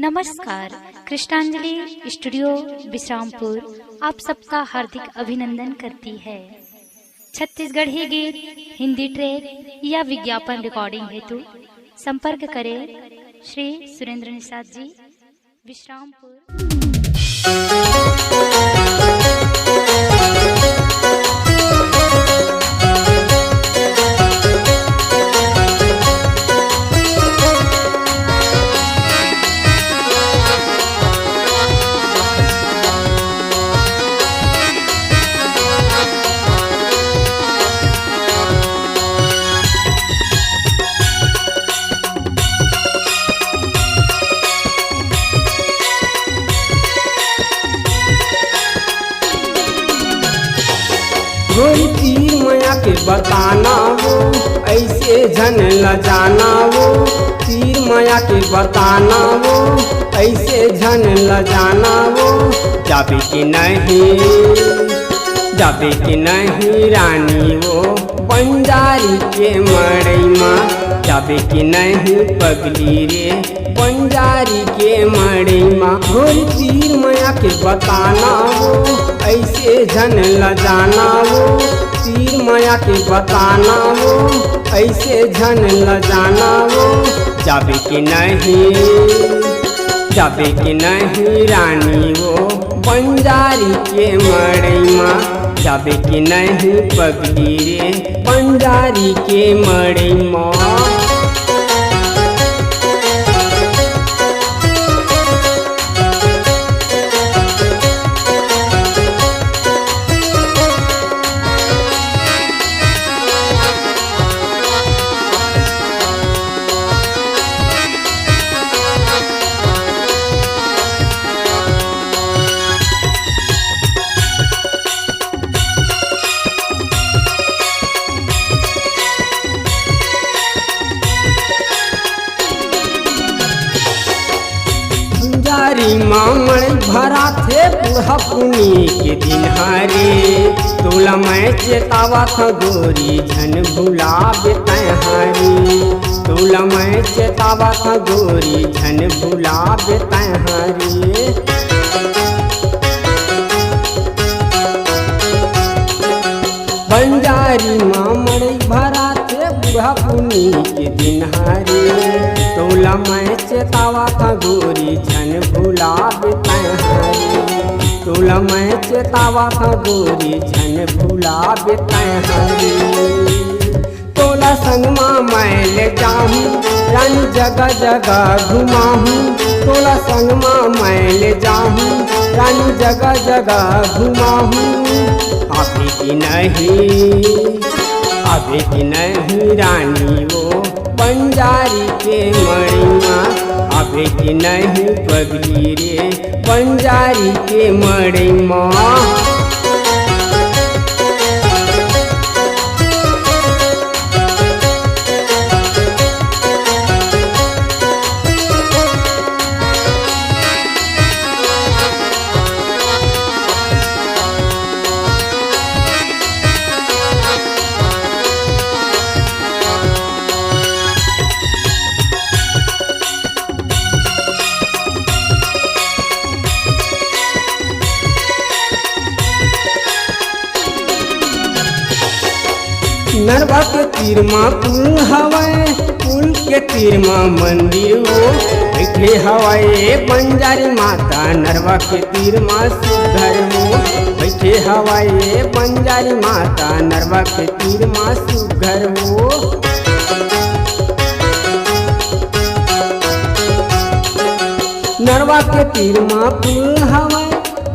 नमस्कार। कृष्णांजलि स्टूडियो विश्रामपुर आप सबका हार्दिक अभिनंदन करती है। छत्तीसगढ़ी गीत, हिंदी ट्रैक या विज्ञापन रिकॉर्डिंग हेतु संपर्क करें श्री सुरेंद्र निषाद जी, विश्रामपुर। गोरी तीर माया के बताना वो ऐसे झन ल जाना वो, तीर माया के बताना वो ऐसे झन ल जाना वो। जाबे कि नहीं रानी वो बंजारी के मड़ई माँ, जाबे कि नहीं पगली रे बंजारी के मड़ई माँ। गोरी तीर माया के बताना वो ऐसे झन ल जाना वो, तीर माया के बताना वो ऐसे झन ल जाना वो। जाबे कि नहीं रानी वो बंजारी के मड़ई माँ, जाबे कि नहीं पगली रे बंजारी के मड़ई माँ। मामड़ भरा थे बुढ़ा पुनी के दिन हारे, तोला मैं चेतावा था गोरी झन भुला बेतहारी, तोला मैं चेतावा था गोरी झन भुला बेतहारी। बंजारी मामड़ भरा थे बुढ़ा पुनी के दिन हारे, तोला मैं चेतावा था गोरी झन भुला बेतहारी, तोला मैं चेतावा था गोरी झन भुला बेतहारी। तोला संगमा मैं ले जाऊँ रानी जगह जगह घुमाऊँ, तोला संगमा मैं ले जाऊँ रानी जगह जगह घुमाऊँ। अभी कि नहीं रानी वो बंजारी के मड़िया, अभी कि नहीं पगली रे बंजारी के मड़िया। नरवा के तीर माँ पुल हवाए, पुल के तीर माँ मंदिर वो बैठे हवाए बंजारी माता, नरवा के तीर माँ सुघर वो बैठे हवाए बंजारी माता, नरवा के तीर माँ सुघर वो। नरवा के तीर माँ पुल हवाए,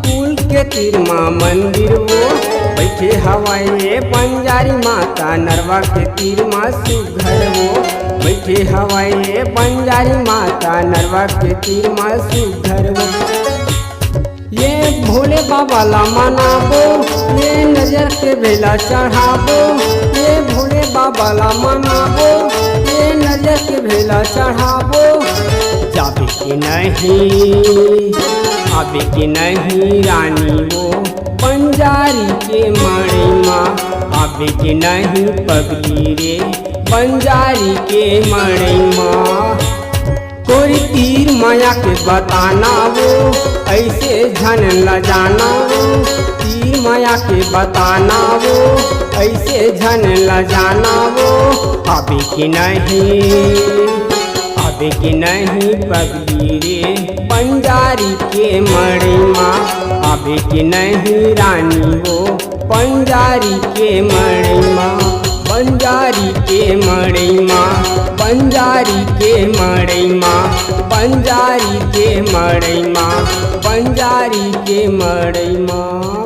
पुल के तीर माँ मंदिर वो बैठे हवाए बंजारी माता, नरवा के तीर माँ सुघर वो बैठे हवाए बंजारी माता, नरवा के तीर माँ सुघर वो। ये भोले बाबा ला मनाबो, ये नजर के बेला चढ़ाबो, ये भोले बाबा ला मनाबो, ये नजर के बेला चढ़ाबो। जाबे कि नहीं रानी वो बंजारी के मड़ई माँ, आबे कि नहीं पगली रे बंजारी के मड़ई माँ। कोरी तीर माया के बताना वो ऐसे झन ल जाना वो, तीर माया के बताना वो ऐसे झन ल जाना वो। अभी कि नहीं पगली रे पंजारी के मड़ई माँ, अभी कि नहीं रानी वो पंजारी के मड़ई माँ, पंजारी के मड़ई माँ, पंजारी के मड़ई माँ, पंजारी के मड़ई माँ, पंजारी के मड़ई माँ।